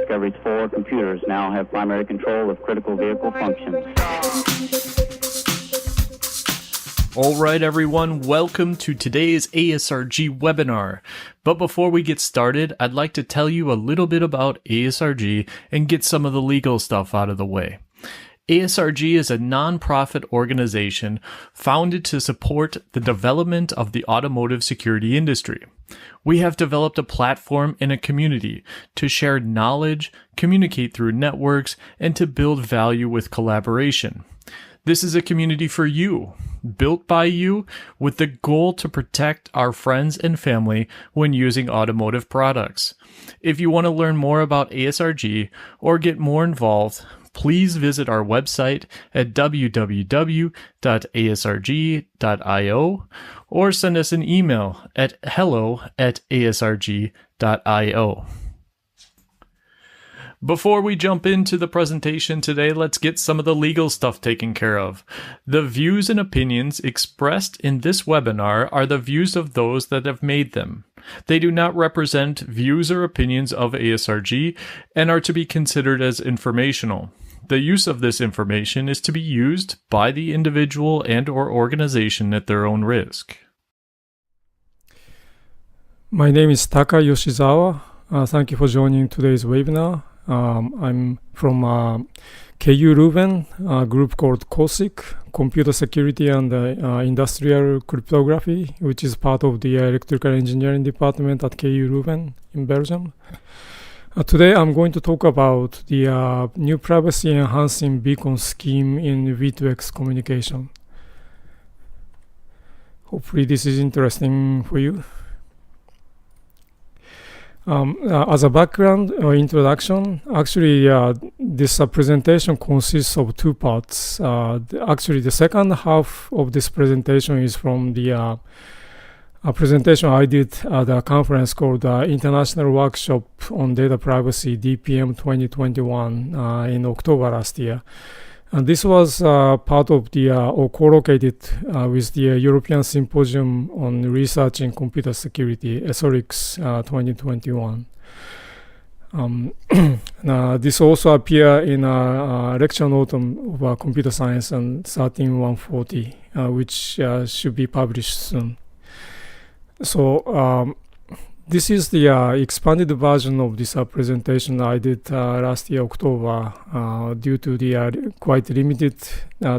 Discovery's 4 computers now have primary control of critical vehicle functions. All right, everyone, welcome to today's ASRG webinar. But before we get started, I'd like to tell you a little bit about ASRG and get some of the legal stuff out of the way. ASRG is a non-profit organization founded to support the development of the automotive security industry. We have developed a platform and a community to share knowledge, communicate through networks, and to build value with collaboration. This is a community for you, built by you, with the goal to protect our friends and family when using automotive products. If you want to learn more about ASRG or get more involved, please visit our website at www.asrg.io or send us an email at hello@asrg.io. Before we jump into the presentation today, let's get some of the legal stuff taken care of. The views and opinions expressed in this webinar are the views of those that have made them. They do not represent views or opinions of ASRG and are to be considered as informational. The use of this information is to be used by the individual and/or organization at their own risk. My name is Takahito Yoshizawa. Thank you for joining today's webinar. I'm from KU Leuven, a group called COSIC, Computer Security and Industrial Cryptography, which is part of the Electrical Engineering Department at KU Leuven in Belgium. Today I'm going to talk about the new privacy-enhancing beacon scheme in V2X communication. Hopefully this is interesting for you. As a background or introduction, actually this presentation consists of 2 parts. Actually the second half of this presentation is from the a presentation I did at a conference called International Workshop on Data Privacy, DPM 2021 in October last year. And this was part of the, or co-located with the European Symposium on Research in Computer Security, ASRG 2021. This also appeared in a lecture note of computer science and 13140, which should be published soon. So this is the expanded version of this presentation I did last year, October, due to the quite limited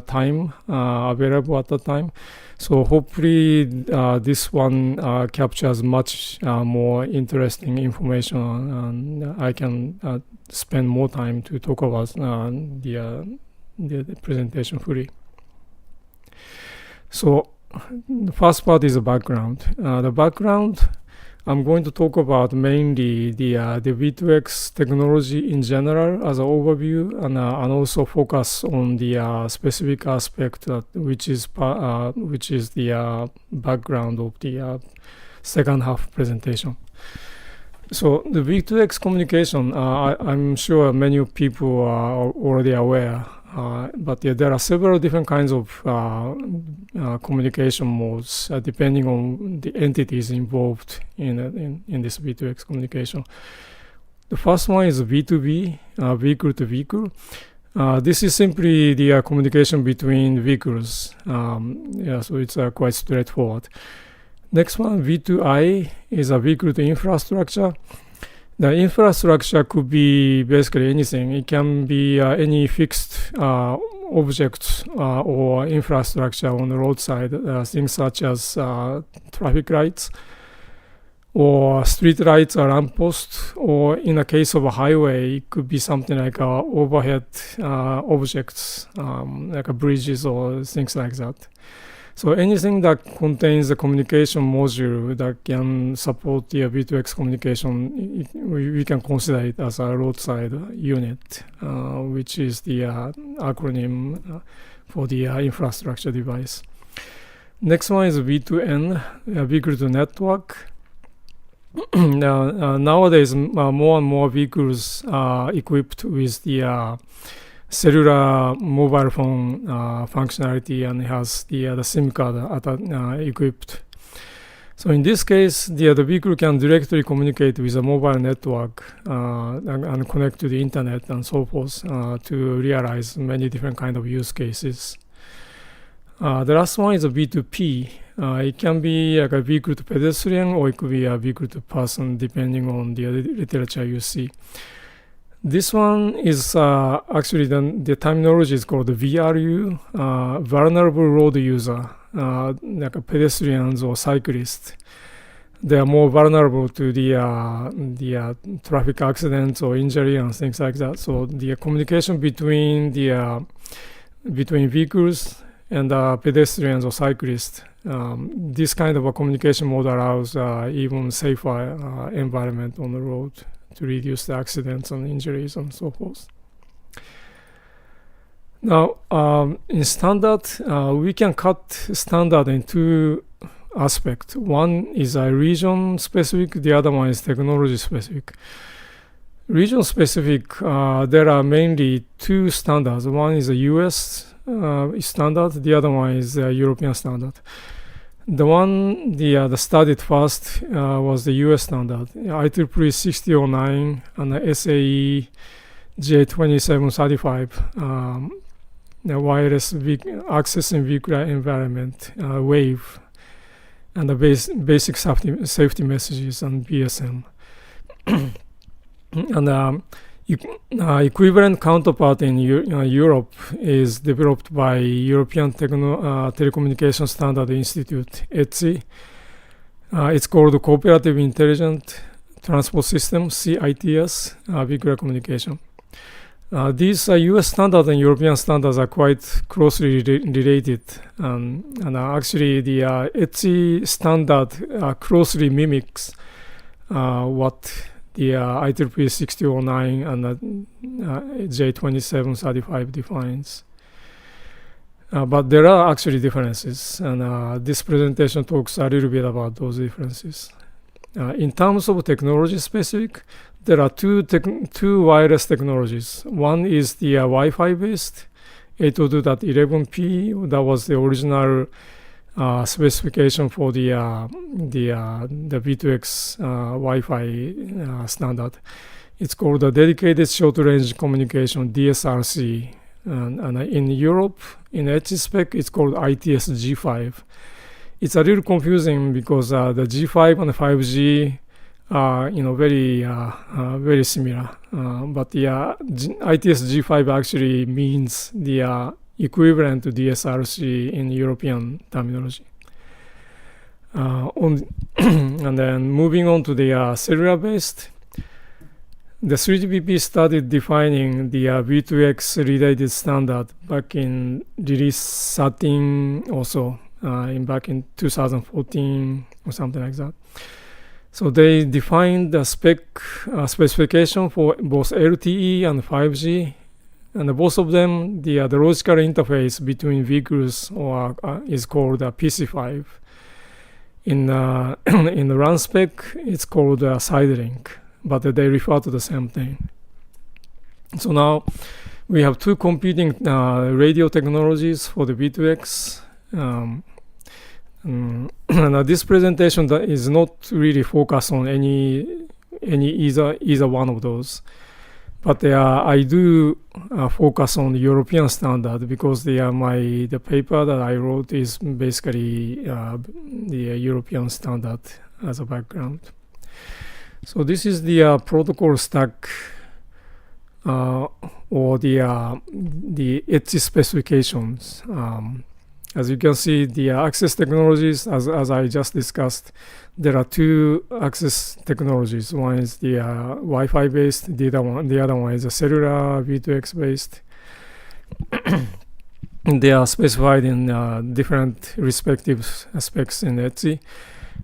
time available at the time. So hopefully this one captures much more interesting information, and I can spend more time to talk about the presentation fully. So the first part is the background. The background, I'm going to talk about mainly the V2X technology in general as an overview, and also focus on the specific aspect which is the background of the second half presentation. So the V2X communication, I'm sure many people are already aware. But there are several different kinds of communication modes depending on the entities involved in this V2X communication. The first one is V2V, vehicle to vehicle. This is simply the communication between vehicles. So it's quite straightforward. Next one, V2I, is a vehicle to infrastructure. The infrastructure could be basically anything. It can be any fixed objects or infrastructure on the roadside, things such as traffic lights or street lights or lampposts, or in the case of a highway, it could be something like overhead objects, like bridges or things like that. So anything that contains a communication module that can support the V2X communication, we can consider it as a roadside unit, which is the acronym for the infrastructure device. Next one is V2N, vehicle to network. Nowadays, more and more vehicles are equipped with the cellular mobile phone functionality, and has the SIM card equipped. So in this case, the vehicle can directly communicate with a mobile network and connect to the internet and so forth to realize many different kind of use cases. The last one is a V2P. It can be like a vehicle to pedestrian, or it could be a vehicle to person, depending on the literature you see. This one is actually the terminology is called the VRU, vulnerable road user, like a pedestrians or cyclists. They are more vulnerable to the traffic accidents or injury and things like that. So the communication between vehicles and pedestrians or cyclists, this kind of a communication mode allows even safer environment on the road to reduce the accidents and injuries and so forth. Now, in standard, we can cut standard in two aspects. One is region specific, the other one is technology specific. Region specific, there are mainly two standards. One is a US standard, the other one is a European standard. The one the studied first was the US standard, IEEE 6009 and the SAE J2735, the wireless access in vehicular environment, WAVE, and the basic safety messages and BSM. And equivalent counterpart in Europe is developed by European Telecommunication Standard Institute, ETSI. It's called Cooperative Intelligent Transport System, CITS, vehicular communication. These US standards and European standards are quite closely related, and actually the ETSI standard closely mimics what the IEEE 6009 and J2735 defines. But there are actually differences, and this presentation talks a little bit about those differences. In terms of technology specific, there are two wireless technologies. One is the Wi-Fi based 802.11p. That was the original specification for the V2X Wi-Fi standard. It's called the Dedicated Short Range Communication, DSRC. And in Europe, in ETSI spec, it's called ITS G5. It's a little confusing because the G5 and the 5G are very similar. But the ITS G5 actually means the equivalent to DSRC in European terminology. And then moving on to the cellular-based, the 3GPP started defining the V2X related standard back in release 13 also, back in 2014 or something like that. So they defined the specification for both LTE and 5G. And both of them, the logical interface between vehicles is called PC5. In the RAN spec, it's called sidelink, but they refer to the same thing. So now we have two competing radio technologies for the V2X. And this presentation is not really focused on either one of those. But I do focus on the European standard because the paper that I wrote is basically the European standard as a background. So this is the protocol stack or the ETSI specifications. As you can see, the access technologies, as I just discussed, there are two access technologies. One is the Wi-Fi based, the other one is a cellular V2X based. They are specified in different respective aspects in ETSI.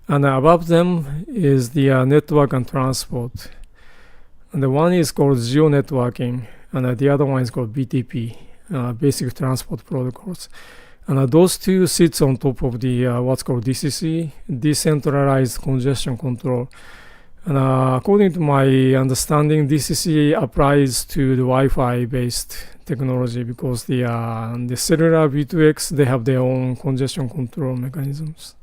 And above them is the network and transport. And the one is called geo networking, and the other one is called BTP, basic transport protocols. And those two sits on top of the what's called DCC, decentralized congestion control. And according to my understanding, DCC applies to the Wi-Fi based technology because the cellular V2X, they have their own congestion control mechanisms.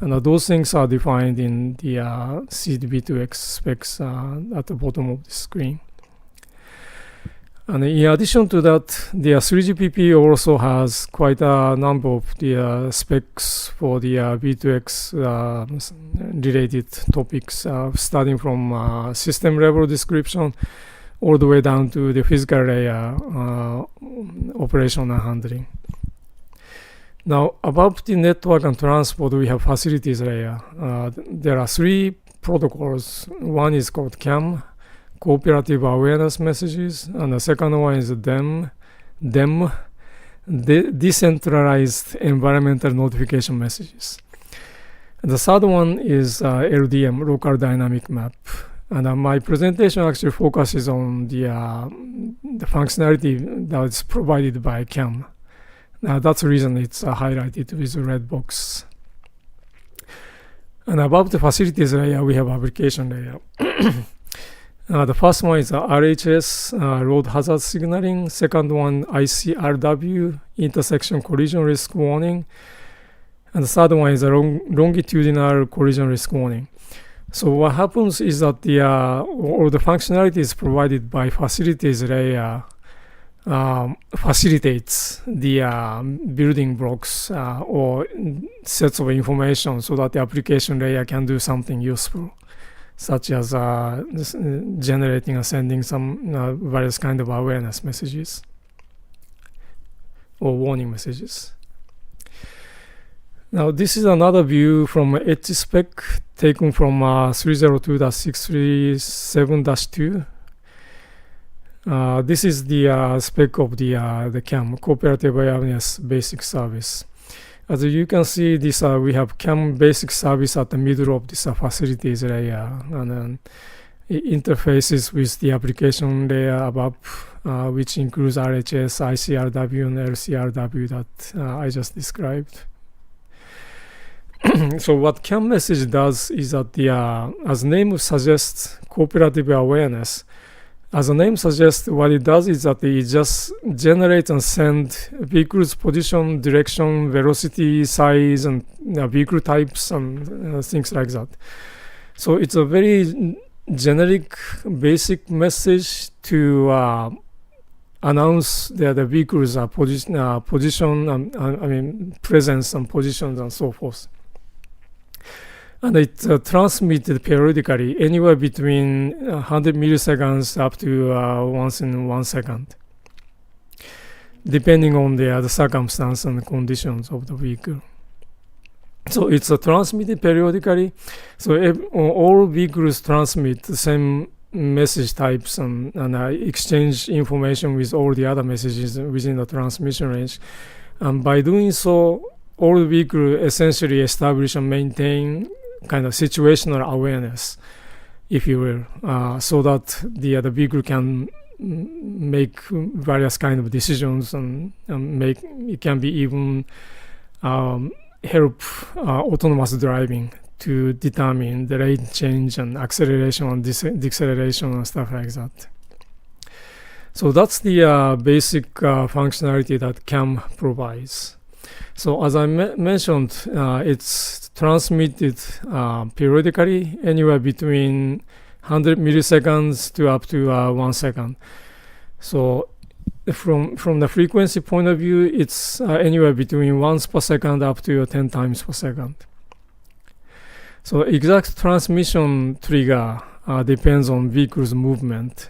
And those things are defined in the V2X specs at the bottom of the screen. And in addition to that, the 3GPP also has quite a number of the specs for the V2X related topics, starting from system level description all the way down to the physical layer operation and handling. Now, above the network and transport, we have facilities layer. There are 3 protocols. One is called CAM, Cooperative Awareness Messages, and the second one is DEM, Decentralized Environmental Notification Messages. And the third one is LDM, Local Dynamic Map. And my presentation actually focuses on the functionality that is provided by CAM. That's the reason it's highlighted with a red box. And above the facilities layer, we have application layer. The first one is RHS, road hazard signaling. Second one, ICRW, intersection collision risk warning. And the third one is a longitudinal collision risk warning. So what happens is that all the functionalities provided by facilities layer facilitates the building blocks or sets of information so that the application layer can do something useful, such as generating and sending some various kind of awareness messages or warning messages. Now, this is another view from Edge spec taken from 302.637-2. This is the spec of the CAM, Cooperative Awareness Basic Service. As you can see, this we have CAM Basic Service at the middle of this facilities layer, and then it interfaces with the application layer above, which includes RHS, ICRW, and LCRW that I just described. So what CAM message does is that as name suggests, cooperative awareness. As the name suggests, what it does is that it just generates and sends vehicle's position, direction, velocity, size, and vehicle types, and things like that. So it's a very generic, basic message to announce the vehicle's position, presence and positions and so forth. And it's transmitted periodically, anywhere between 100 milliseconds up to once in 1 second, depending on the circumstance and conditions of the vehicle. So it's transmitted periodically. So all vehicles transmit the same message types and exchange information with all the other messages within the transmission range. And by doing so, all vehicles essentially establish and maintain kind of situational awareness, if you will, so that the vehicle can make various kind of decisions and it can be even help autonomous driving to determine the lane change and acceleration and deceleration and stuff like that. So that's the basic functionality that CAM provides. So as I mentioned, it's transmitted periodically, anywhere between 100 milliseconds to up to 1 second. So from the frequency point of view, it's anywhere between once per second up to 10 times per second. So exact transmission trigger depends on vehicle's movement.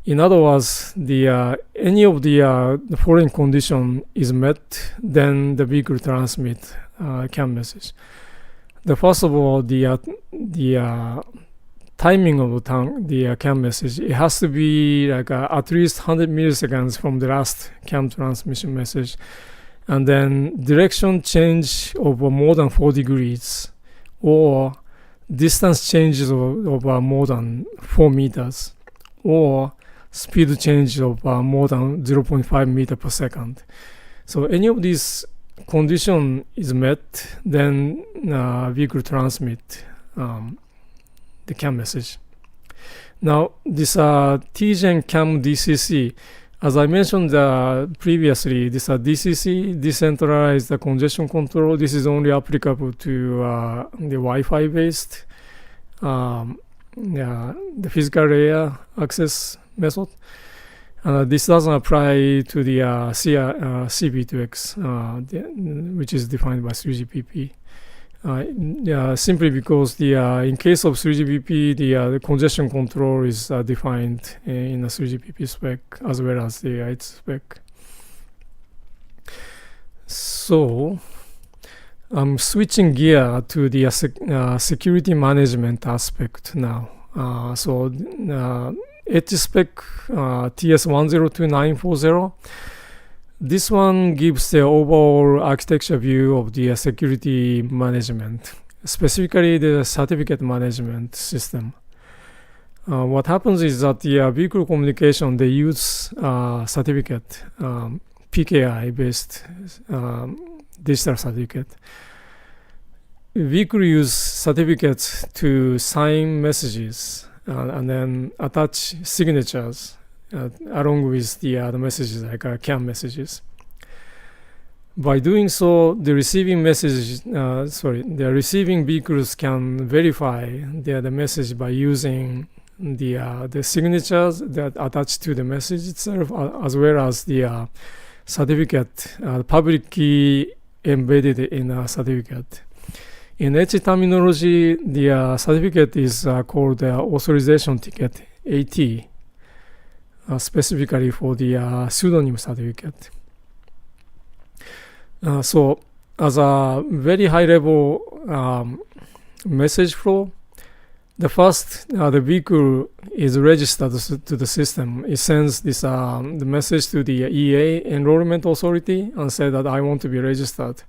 In other words, any of the following condition is met, then the vehicle transmit CAM message. The first of all, the timing of the CAM message, it has to be like at least 100 milliseconds from the last CAM transmission message, and then direction change over more than 4 degrees, or distance changes of more than 4 meters, or speed change of more than 0.5 meter per second. So any of these condition is met, then vehicle transmit the CAM message. Now this TGen CAM DCC, as I mentioned previously, this DCC, decentralized congestion control, this is only applicable to the Wi-Fi based the physical layer access method. This doesn't apply to the CV2X, which is defined by 3GPP. Simply because in case of 3GPP, the congestion control is defined in the 3GPP spec as well as the its spec. So I'm switching gear to the security management aspect now. Edge spec TS102940. This one gives the overall architecture view of the security management, specifically the certificate management system. What happens is that the vehicle communication, they use certificate, PKI-based digital certificate. Vehicle use certificates to sign messages and then attach signatures along with the messages like CAN messages. By doing so, the receiving vehicles can verify the message by using the signatures that attach to the message itself, as well as the certificate, public key embedded in a certificate. In H terminology, the certificate is called authorization ticket, AT, specifically for the pseudonym certificate. So as a very high level message flow, the first the vehicle is registered to the system. It sends this the message to the EA, enrollment authority, and say that I want to be registered.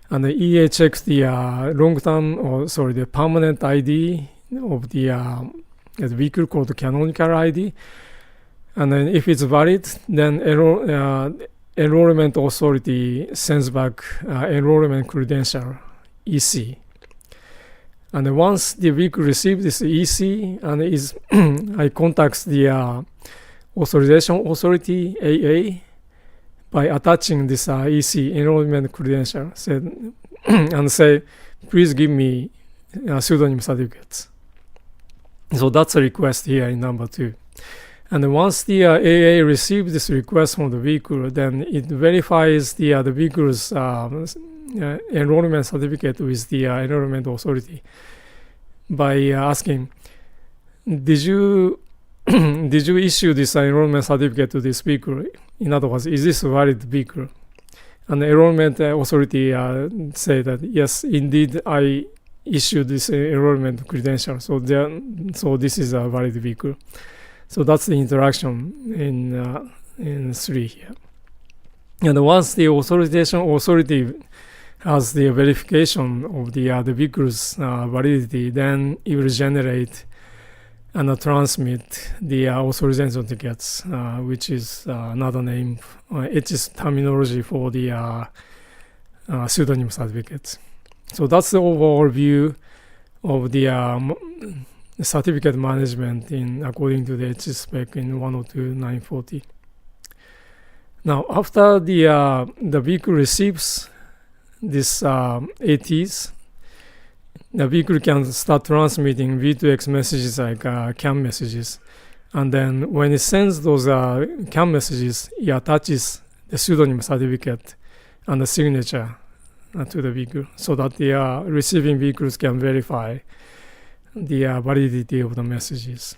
And the EA checks the the permanent ID of the vehicle called the canonical ID. And then if it's valid, then enrollment authority sends back enrollment credential, EC. And then once the vehicle receives this EC and I contacts the authorization authority, AA, by attaching this EC, enrollment credential, and say, please give me pseudonym certificates. So that's a request here in number 2. And once the AA receives this request from the vehicle, then it verifies the vehicle's enrollment certificate with the enrollment authority by asking, did you issue this enrollment certificate to this vehicle? In other words, is this a valid vehicle? And the enrollment authority say that, yes, indeed, I issued this enrollment credential. So this is a valid vehicle. So that's the interaction in 3 here. And once the authorization authority has the verification of the vehicle's validity, then it will generate and transmit the authorization tickets, which is another name, it is terminology for the pseudonym certificates. So that's the overall view of the certificate management according to the H spec in 102.940. Now, after the vehicle receives these ATs, the vehicle can start transmitting V2X messages like CAN messages. And then when it sends those CAN messages, it attaches the pseudonym certificate and the signature to the vehicle so that the receiving vehicles can verify the validity of the messages.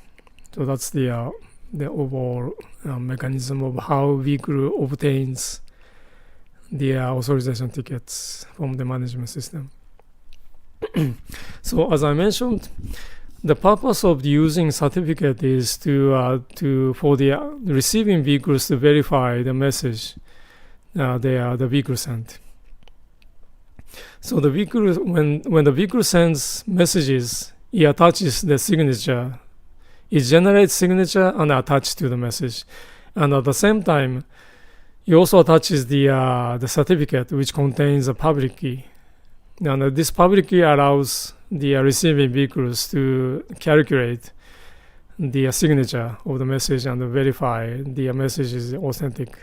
So that's the overall mechanism of how vehicle obtains the authorization tickets from the management system. So as I mentioned, the purpose of using certificate is for the receiving vehicles to verify the message the vehicle sent. So the vehicle, when the vehicle sends messages, it attaches the signature. It generates signature and attaches to the message. And at the same time, it also attaches the certificate, which contains a public key. And this public key allows the receiving vehicles to calculate the signature of the message and verify the message is authentic.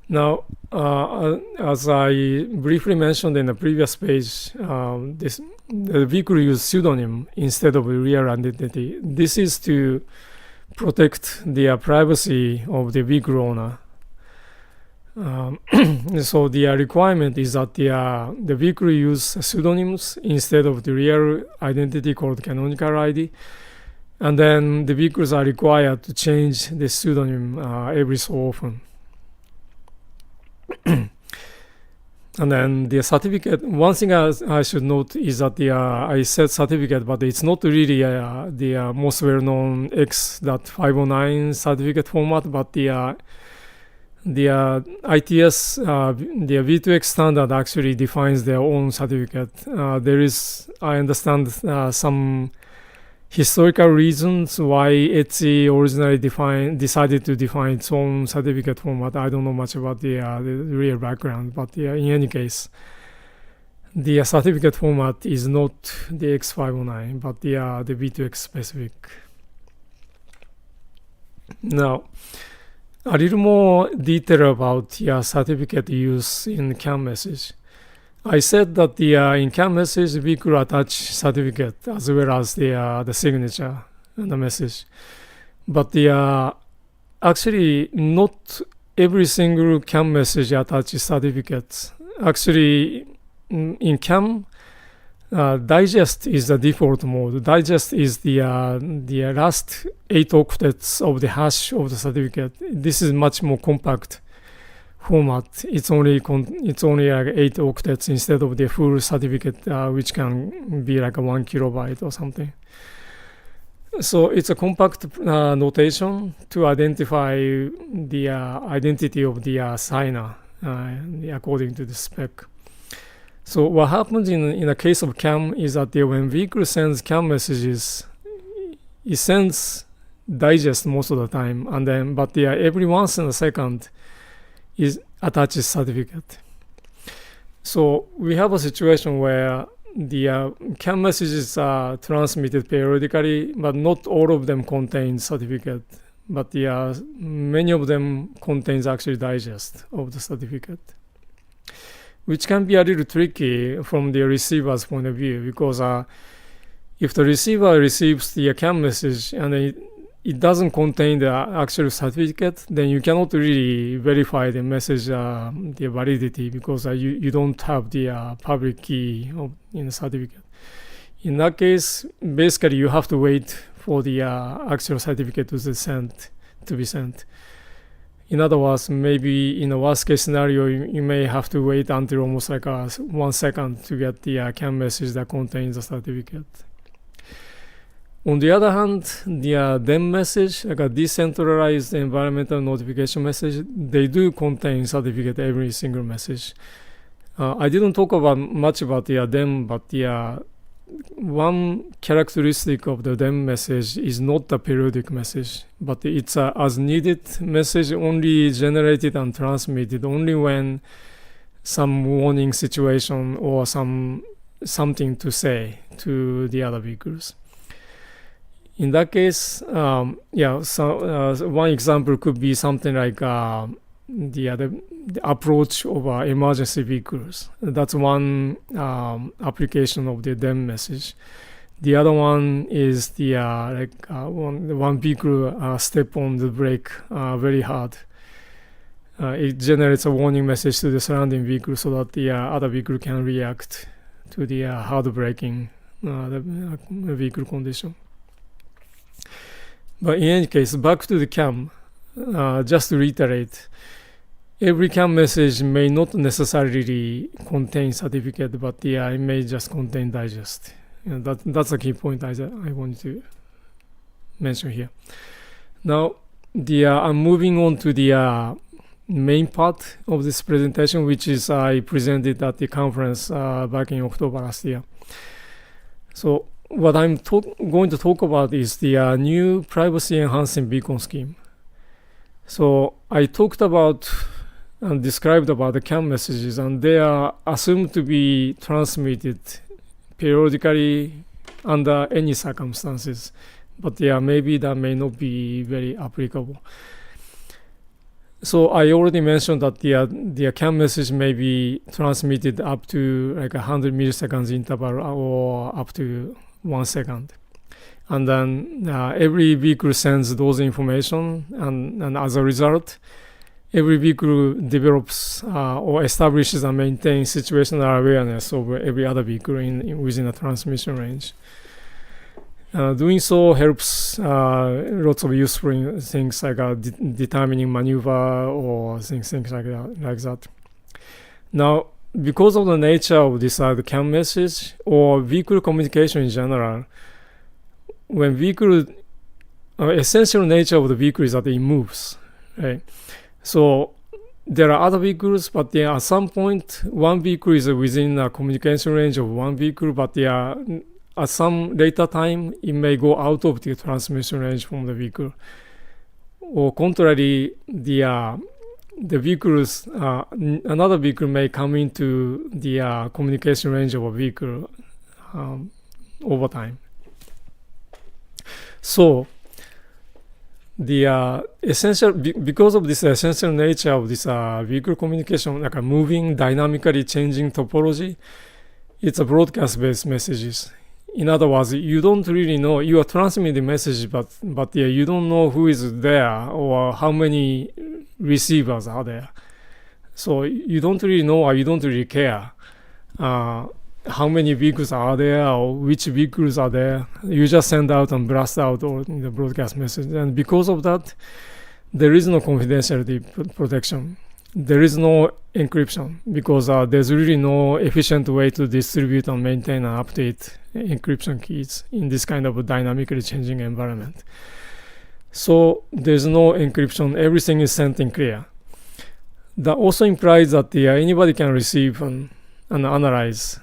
Now, as I briefly mentioned in the previous page, the vehicle use pseudonym instead of real identity. This is to protect the privacy of the vehicle owner. So the requirement is that the vehicle use pseudonyms instead of the real identity called canonical ID. And then the vehicles are required to change the pseudonym every so often. And then the certificate, one thing I should note is that I said certificate, but it's not really the most well-known X.509 certificate format, but the ITS, the V2X standard actually defines their own certificate. There is, I understand, some historical reasons why Etsy originally decided to define its own certificate format. I don't know much about the real background, but in any case, the certificate format is not the X509, but the V2X specific. Now, a little more detail about certificate use in CAN message. I said that in CAN message we could attach certificate as well as the signature and the message, but actually not every single CAN message attaches certificates. Actually, in CAN, digest is the default mode. Digest is the last 8 octets of the hash of the certificate. This is much more compact format. It's only like 8 octets instead of the full certificate, which can be like 1 kilobyte or something. So it's a compact notation to identify the identity of the signer according to the spec. So what happens in the case of CAN is that when vehicle sends CAN messages, it sends digest most of the time, and then but every once in a second is attaches certificate. So we have a situation where the CAN messages are transmitted periodically, but not all of them contain certificate. But many of them contains actually digest of the certificate, which can be a little tricky from the receiver's point of view, because if the receiver receives the CAN message and it doesn't contain the actual certificate, then you cannot really verify the message, the validity, because you don't have the public key in the certificate. In that case, basically you have to wait for the actual certificate to be sent. In other words, maybe in a worst case scenario, you may have to wait until almost like 1 second to get the CAN message that contains the certificate. On the other hand, the DEM message, like a decentralized environmental notification message, they do contain certificate every single message. I didn't talk much about the DEM, but the one characteristic of the DEM message is not the periodic message, but it's a as needed message, only generated and transmitted only when some warning situation or something to say to the other vehicles. In that case, one example could be something like the approach of emergency vehicles. That's one application of the DEM message. The other one is the one vehicle step on the brake very hard. It generates a warning message to the surrounding vehicle so that the other vehicle can react to the hard braking the vehicle condition. But in any case, back to the CAN, just to reiterate, every CAN message may not necessarily contain certificate, but it may just contain digest. That's a key point I wanted to mention here. Now, I'm moving on to the main part of this presentation, which is I presented at the conference back in October last year. So what I'm going to talk about is the new privacy-enhancing beacon scheme. So I talked about and described about the CAN messages, and they are assumed to be transmitted periodically under any circumstances. but maybe that may not be very applicable. So I already mentioned that the CAN message may be transmitted up to like 100 milliseconds interval or up to 1 second. And then every vehicle sends those information, and as a result, every vehicle develops or establishes and maintains situational awareness of every other vehicle within a transmission range. Doing so helps lots of useful things like determining maneuver or things like that. Now, because of the nature of this the CAN message or vehicle communication in general, when vehicle essential nature of the vehicle is that it moves, right? So there are other vehicles, but at some point, one vehicle is within a communication range of one vehicle, but at some later time, it may go out of the transmission range from the vehicle. Or contrary, the vehicles, another vehicle may come into the communication range of a vehicle over time. So the essential, because of this essential nature of this vehicle communication, like a moving, dynamically changing topology, it's a broadcast-based messages. In other words, you don't really know, you are transmitting message, but you don't know who is there or how many receivers are there. So you don't really know, or you don't really care how many vehicles are there or which vehicles are there. You just send out and blast out or the broadcast message. And because of that, there is no confidentiality protection. There is no encryption because there's really no efficient way to distribute and maintain and update encryption keys in this kind of a dynamically changing environment. So there's no encryption. Everything is sent in clear. That also implies that anybody can receive and analyze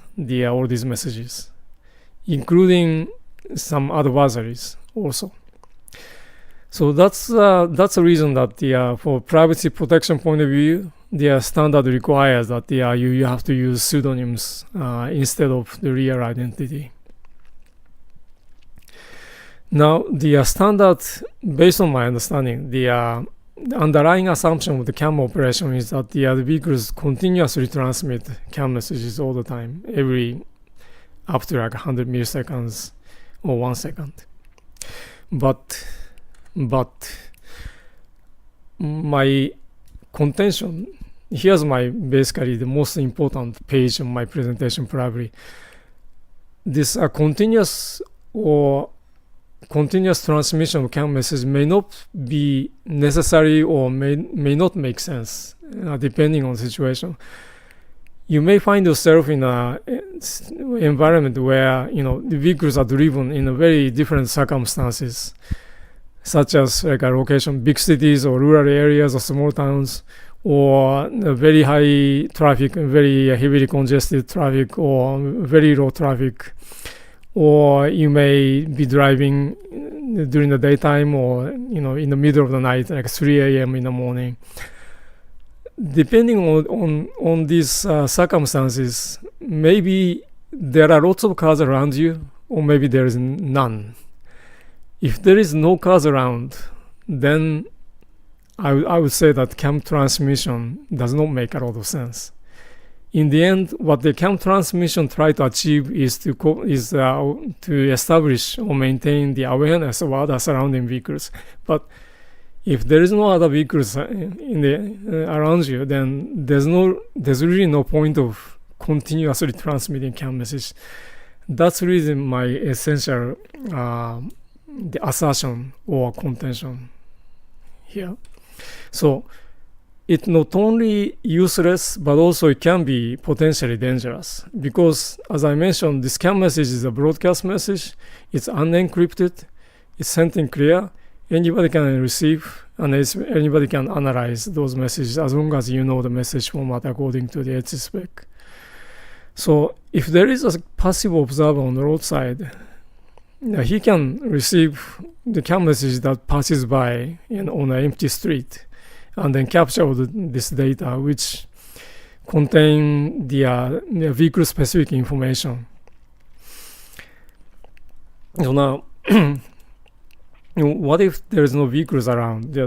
all these messages, including some adversaries also. So that's the reason that for privacy protection point of view, the standard requires that you have to use pseudonyms instead of the real identity. Now, the standard, based on my understanding, the underlying assumption of the CAN operation is that the vehicles continuously transmit CAN messages all the time, up to like 100 milliseconds or 1 second. But my contention, here's basically the most important page of my presentation probably. This continuous transmission of CAN message may not be necessary or may not make sense depending on the situation. You may find yourself in an environment where the vehicles are driven in a very different circumstances, such as like a location, big cities or rural areas or small towns, or very high traffic, very heavily congested traffic, or very low traffic. Or you may be driving during the daytime or in the middle of the night, like 3 a.m. in the morning. Depending on these circumstances, maybe there are lots of cars around you, or maybe there is none. If there is no cars around, then I would say that CAN transmission does not make a lot of sense. In the end, what the CAN transmission try to achieve is to establish or maintain the awareness of other surrounding vehicles. But if there is no other vehicles around you, then there's really no point of continuously transmitting CAN message. That's really my essential the assertion or contention here. So it's not only useless, but also it can be potentially dangerous because, as I mentioned, this CAN message is a broadcast message. It's unencrypted. It's sent in clear. Anybody can receive and anybody can analyze those messages as long as you know the message format according to the H spec. So if there is a passive observer on the roadside, he can receive the CAN message that passes by on an empty street and then capture this data which contain the vehicle-specific information. So now, what if there is no vehicles around?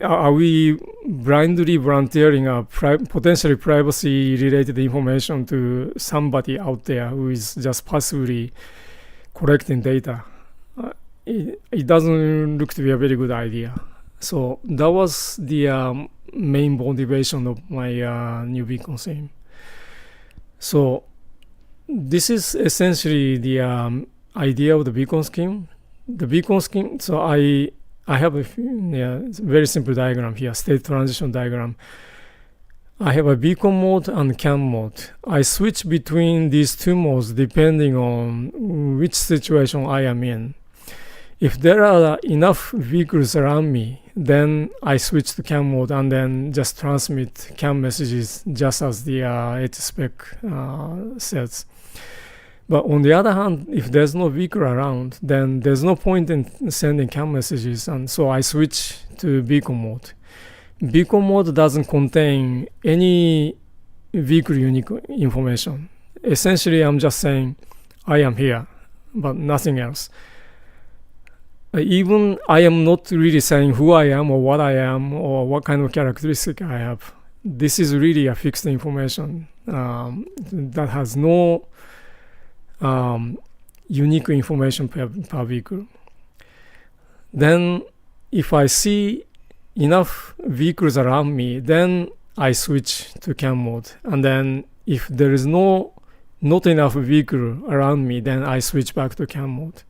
Are we blindly volunteering potentially privacy-related information to somebody out there who is just passively collecting data? It doesn't look to be a very good idea. So that was the main motivation of my new beacon theme. So this is essentially the idea of the beacon scheme. The beacon scheme, so I have a very simple diagram here, state transition diagram. I have a beacon mode and CAN mode. I switch between these two modes depending on which situation I am in. If there are enough vehicles around me, then I switch to CAN mode and then just transmit CAN messages just as the spec says. But on the other hand, if there's no vehicle around, then there's no point in sending CAN messages, and so I switch to beacon mode. Beacon mode doesn't contain any vehicle unique information. Essentially, I'm just saying, I am here, but nothing else. Even I am not really saying who I am or what I am or what kind of characteristic I have. This is really a fixed information that has no unique information per vehicle. Then if I see enough vehicles around me, then I switch to CAN mode. And then if there is not enough vehicle around me, then I switch back to CAN mode.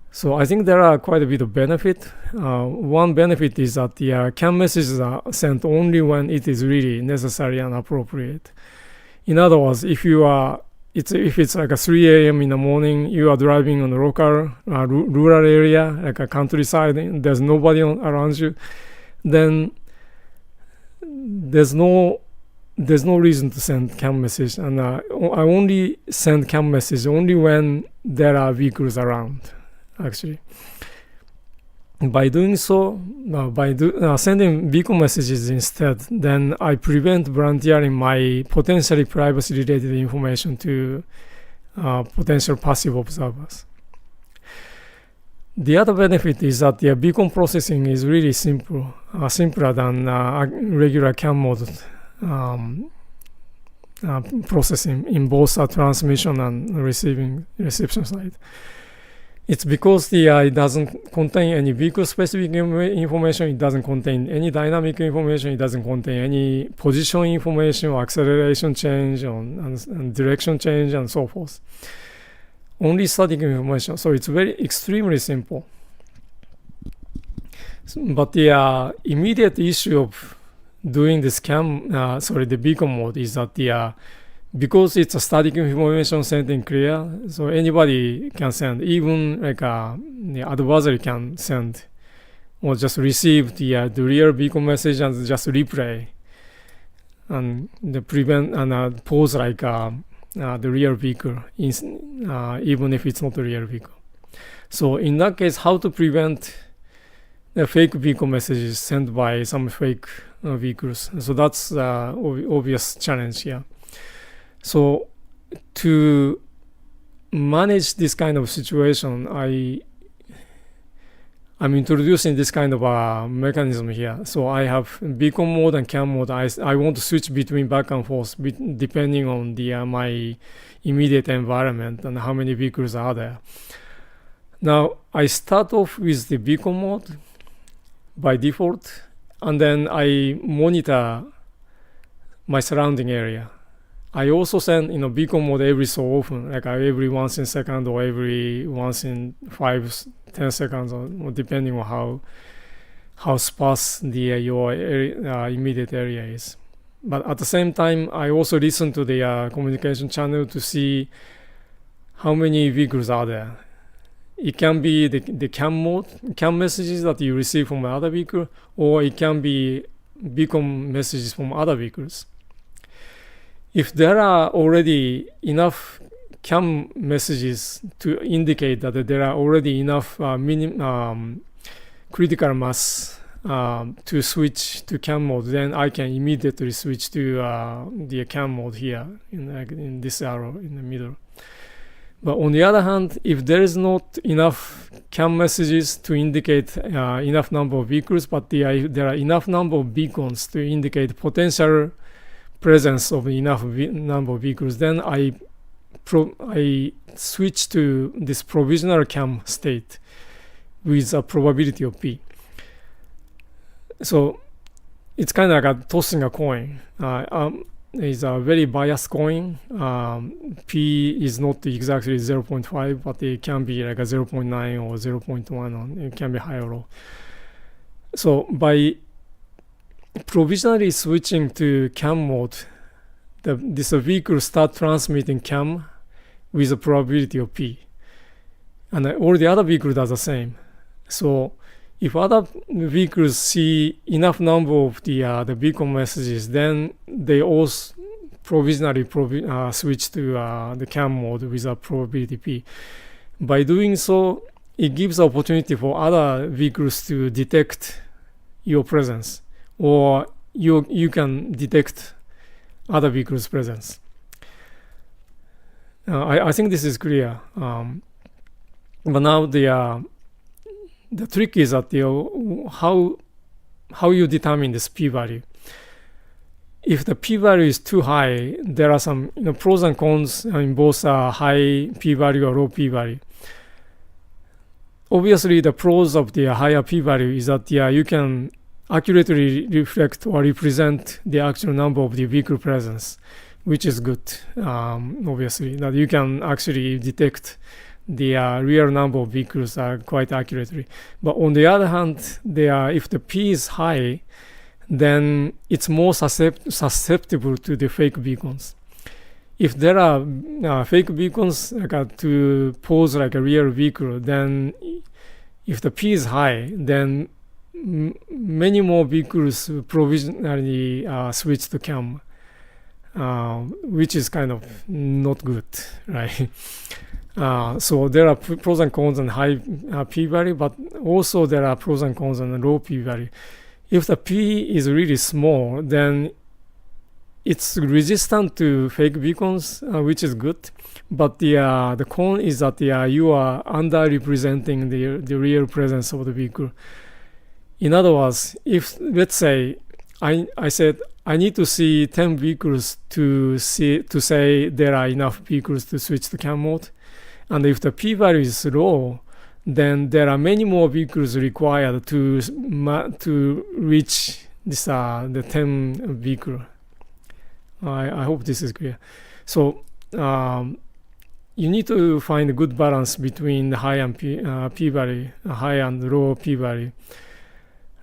So I think there are quite a bit of benefit. One benefit is that the CAN messages are sent only when it is really necessary and appropriate. In other words, if it's like a 3 a.m. in the morning, you are driving on the local rural area, like a countryside, and there's nobody around you, then there's no reason to send CAN message. And I only send CAN message only when there are vehicles around, actually. By doing so, sending beacon messages instead, then I prevent volunteering my potentially privacy-related information to potential passive observers. The other benefit is that the beacon processing is really simple, simpler than regular CAN mode processing in both transmission and reception side. It's because it doesn't contain any vehicle-specific information, it doesn't contain any dynamic information, it doesn't contain any position information or acceleration change and direction change and so forth. Only static information, so it's extremely simple. But the immediate issue of doing this the beacon mode is that because it's a static information sent in clear, so anybody can send, even like the adversary can send or just receive the real beacon message and just replay and prevent and pose like the real vehicle, even if it's not a real vehicle. So in that case, how to prevent the fake beacon messages sent by some fake vehicles? So that's the obvious challenge here. So to manage this kind of situation, I'm introducing this kind of a mechanism here. So I have beacon mode and CAN mode. I want to switch between back and forth depending on my immediate environment and how many vehicles are there. Now I start off with the beacon mode by default, and then I monitor my surrounding area. I also send beacon mode every so often, like every once in a second or every once in 5-10 seconds, or depending on how sparse your immediate area is. But at the same time, I also listen to the communication channel to see how many vehicles are there. It can be the CAN messages that you receive from other vehicle, or it can be beacon messages from other vehicles. If there are already enough CAN messages to indicate that there are already enough critical mass to switch to CAN mode, then I can immediately switch to the CAN mode here in this arrow in the middle. But on the other hand, if there is not enough CAM messages to indicate enough number of vehicles, but there are enough number of beacons to indicate potential presence of enough number of vehicles, then I switch to this provisional CAM state with a probability of P. So it's kind of like tossing a coin. It's a very biased coin. P is not exactly 0.5, but it can be like a 0.9 or 0.1, or it can be high or low. So by provisionally switching to CAM mode, this vehicle start transmitting CAM with a probability of P. And all the other vehicles does the same. So if other vehicles see enough number of the beacon messages, then they also provisionally switch to the CAM mode with a probability P. By doing so, it gives opportunity for other vehicles to detect your presence, or you can detect other vehicles' presence. I think this is clear. But now the trick is that how you determine this p-value. If the p-value is too high, there are some pros and cons in both high p-value or low p-value. Obviously, the pros of the higher p-value is that you can accurately reflect or represent the actual number of the vehicle presence, which is good. Obviously, that you can actually detect the real number of vehicles quite accurately. But on the other hand, if the P is high, then it's more susceptible to the fake beacons. If there are fake beacons to pose like a real vehicle, then if the P is high, then many more vehicles provisionally switch to CAM, which is kind of not good, right? So there are pros and cons on high p-value, but also there are pros and cons on low p-value. If the p is really small, then it's resistant to fake beacons, which is good. But the con is that you are underrepresenting the real presence of the vehicle. In other words, if let's say I said I need to see 10 vehicles to say there are enough vehicles to switch to CAM mode. And if the p-value is low, then there are many more vehicles required to reach this the 10 vehicle. I hope this is clear. So you need to find a good balance between the high and p-value, high and low p-value,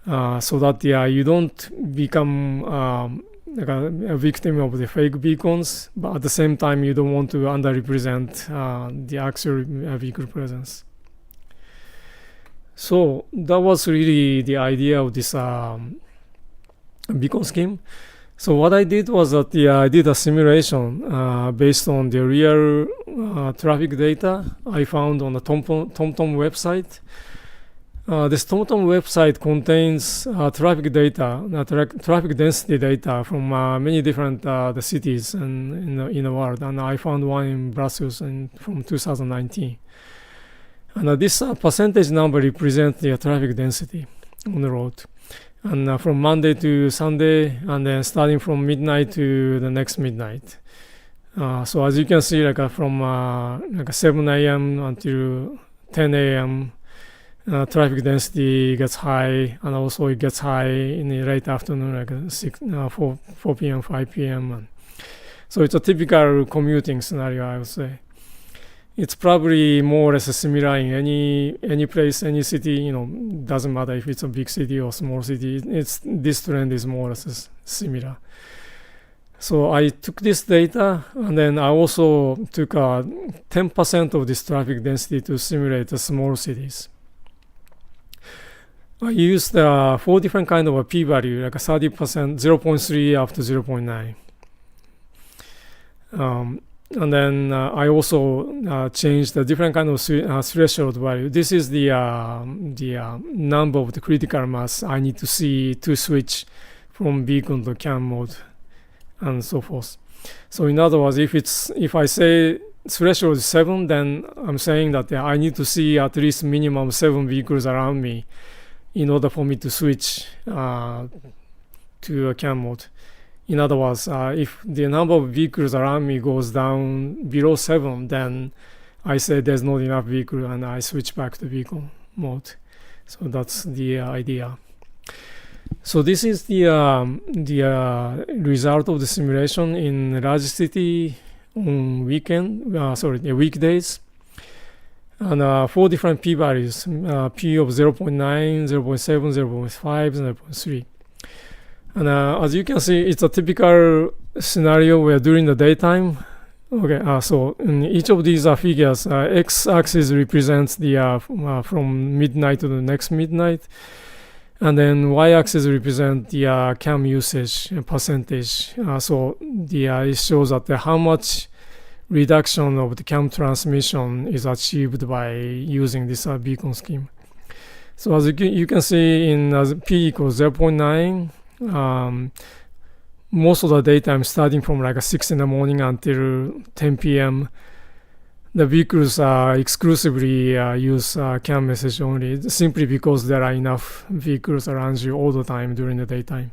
so that you don't become like a victim of the fake beacons, but at the same time you don't want to underrepresent the actual vehicle presence. So that was really the idea of this beacon scheme. So what I did was that I did a simulation based on the real traffic data I found on the TomTom website. This TomTom website contains traffic data, traffic density data from many different the cities in the world, and I found one in Brussels from 2019. And this percentage number represents the traffic density on the road, and from Monday to Sunday, and then starting from midnight to the next midnight. So as you can see, from 7 a.m. until 10 a.m. Traffic density gets high, and also it gets high in the late afternoon, 4 p.m., 5 p.m. So it's a typical commuting scenario, I would say. It's probably more or less similar in any place, any city. Doesn't matter if it's a big city or small city. This trend is more or less similar. So I took this data, and then I also took 10% of this traffic density to simulate the small cities. I used 4 different kind of a p-value, like a 30%, 0.3 up to 0.9. And then I also changed the different kind of threshold value. This is the number of the critical mass I need to see to switch from beacon to CAM mode, and so forth. So in other words, if I say threshold is 7, then I'm saying that I need to see at least minimum 7 vehicles around me in order for me to switch to a CAM mode. In other words, if the number of vehicles around me goes down below 7, then I say there's not enough vehicle and I switch back to vehicle mode. So that's the idea. So this is the result of the simulation in large city on weekdays. And 4 different p-values, p of 0.9, 0.7, 0.5, and 0.3. And as you can see, it's a typical scenario where during the daytime, so in each of these figures, x-axis represents the from midnight to the next midnight, and then y-axis represents the CAM usage percentage. So it shows that how much reduction of the CAM transmission is achieved by using this beacon scheme. So as you can see, in p equals 0.9. Most of the daytime, starting from like 6 in the morning until 10 p.m., the vehicles exclusively use CAN message only, simply because there are enough vehicles around you all the time during the daytime.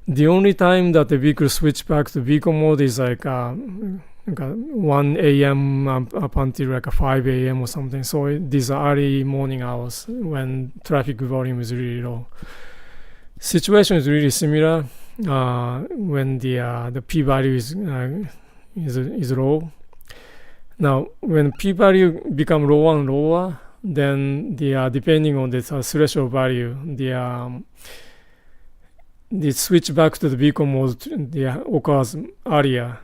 The only time that the vehicle switch back to vehicle mode is like 1 a.m. up until like 5 a.m. or something. So these are early morning hours when traffic volume is really low. Situation is really similar when the p-value is low. Now, when p-value become lower and lower, then depending on the threshold value, the switch back to the vehicle mode occurs earlier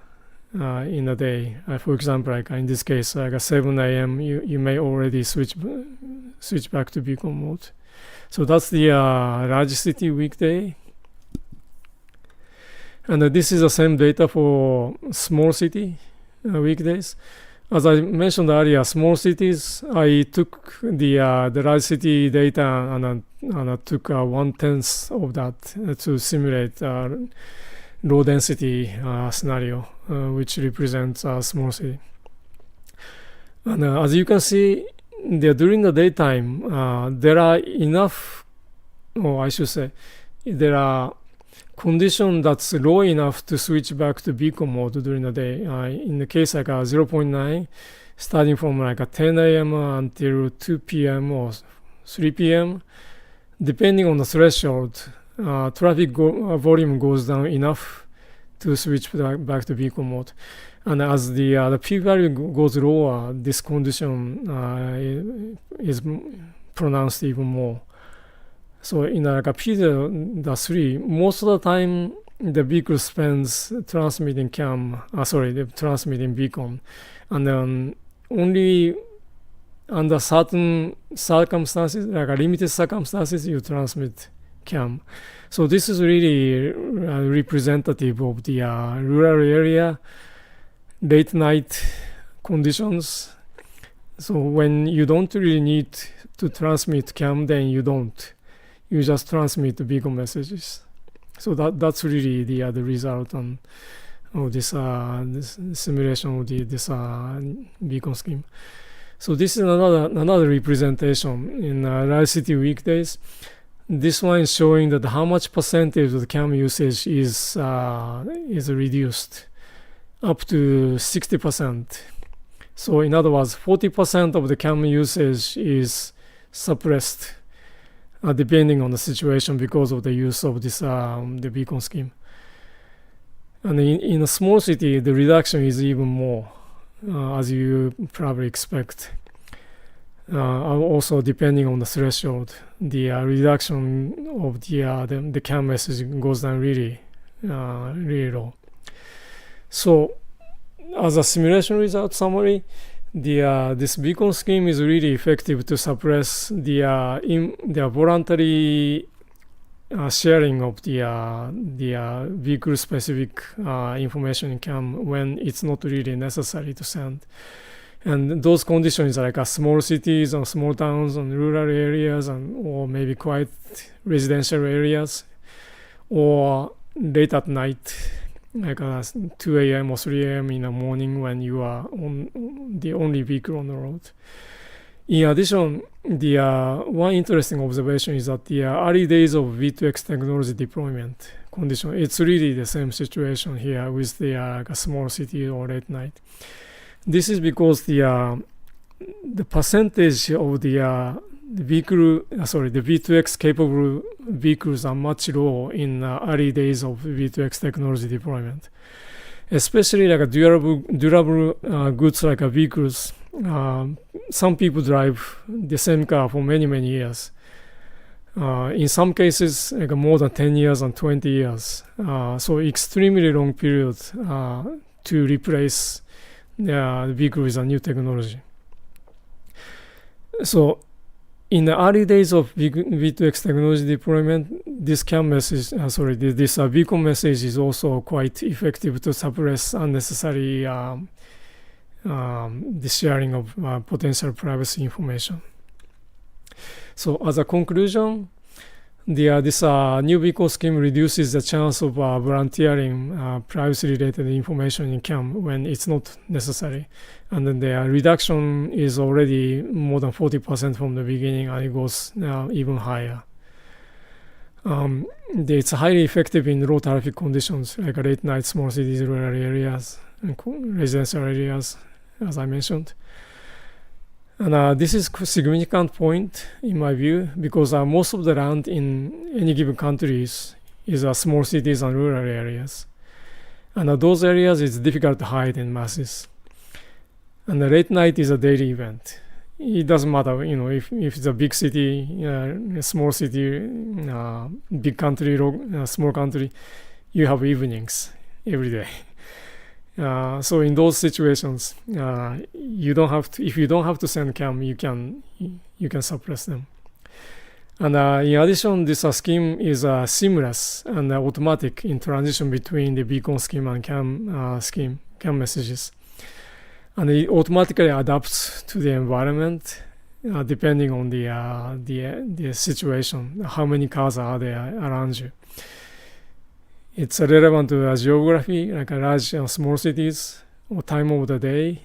in the day. For example, like in this case, like at 7 a.m., you may already switch back to vehicle mode. So that's the large city weekday. And this is the same data for small city weekdays. As I mentioned earlier, small cities, I took the large city data and I took 1/10 of that to simulate low density scenario, which represents a small city. And as you can see, during the daytime, there are enough, or I should say, there are conditions that's low enough to switch back to beacon mode during the day. In the case like 0.9, starting from like 10 a.m. until 2 p.m. or 3 p.m., depending on the threshold, traffic volume goes down enough to switch back to vehicle mode. And as the p-value goes lower, this condition is pronounced even more. So in like a p3, most of the time the vehicle spends transmitting transmitting beacon, and then only under certain circumstances, like a limited circumstances, you transmit CAM. So this is really representative of the rural area, late night conditions. So when you don't really need to transmit CAM, then you don't. You just transmit the beacon messages. So that's really the result of this simulation of this beacon scheme. So this is another representation in large city weekdays. This one is showing that how much percentage of the CAM usage is reduced up to 60%. So in other words, 40% of the CAM usage is suppressed, depending on the situation, because of the use of this the beacon scheme. And in a small city, the reduction is even more, as you probably expect. Also, depending on the threshold, the reduction of the CAM message goes down really low. So, as a simulation result summary, this beacon scheme is really effective to suppress the voluntary sharing of the vehicle-specific information in CAM when it's not really necessary to send. And those conditions are like small cities and small towns and rural areas or maybe quite residential areas, or late at night like 2 a.m. or 3 a.m. in the morning when you are on the only vehicle on the road. In addition, the one interesting observation is that the early days of V2X technology deployment condition, it's really the same situation here with the like a small city or late night. This is because the percentage of the V2X capable vehicles are much low in early days of V2X technology deployment, especially like a durable goods like vehicles. Some people drive the same car for many years. In some cases, like more than 10 years and 20 years. So extremely long period to replace the vehicle with a new technology. So in the early days of V2X technology deployment, this CAN message, this beacon message is also quite effective to suppress unnecessary the sharing of potential privacy information. So as a conclusion, this new beacon scheme reduces the chance of volunteering privacy-related information in CAN when it's not necessary. And then the reduction is already more than 40% from the beginning, and it goes even higher. It's highly effective in low traffic conditions, like late night, small cities, rural areas, and residential areas, as I mentioned. And this is a significant point in my view, because most of the land in any given countries is small cities and rural areas. And those areas is difficult to hide in masses. And the late night is a daily event. It doesn't matter, if it's a big city, a small city, big country, small country, you have evenings every day. So in those situations, you don't have to. If you don't have to send CAN, you can suppress them. And in addition, this scheme is seamless and automatic in transition between the beacon scheme and CAN messages, and it automatically adapts to the environment depending on the situation. How many cars are there around you? It's relevant to geography, like large and small cities, or time of the day,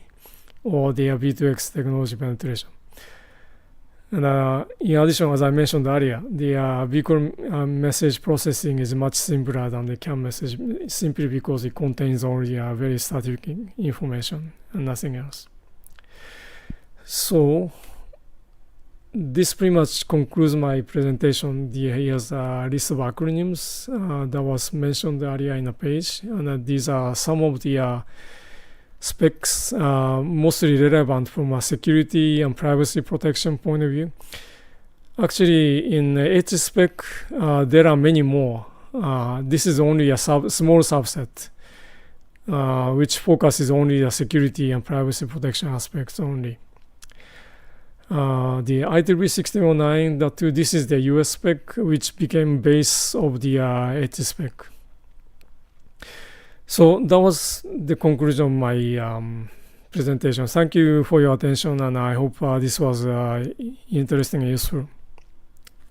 or the V2X technology penetration. And in addition, as I mentioned earlier, the beacon message processing is much simpler than the CAN message, simply because it contains only very static information and nothing else. So this pretty much concludes my presentation. Here's a list of acronyms that was mentioned earlier in the page. And these are some of the specs mostly relevant from a security and privacy protection point of view. Actually, in H spec, there are many more. This is only a small subset, which focuses only the security and privacy protection aspects only. The IEEE 1609.2, this is the US spec, which became base of the H spec. So that was the conclusion of my presentation. Thank you for your attention, and I hope this was interesting and useful.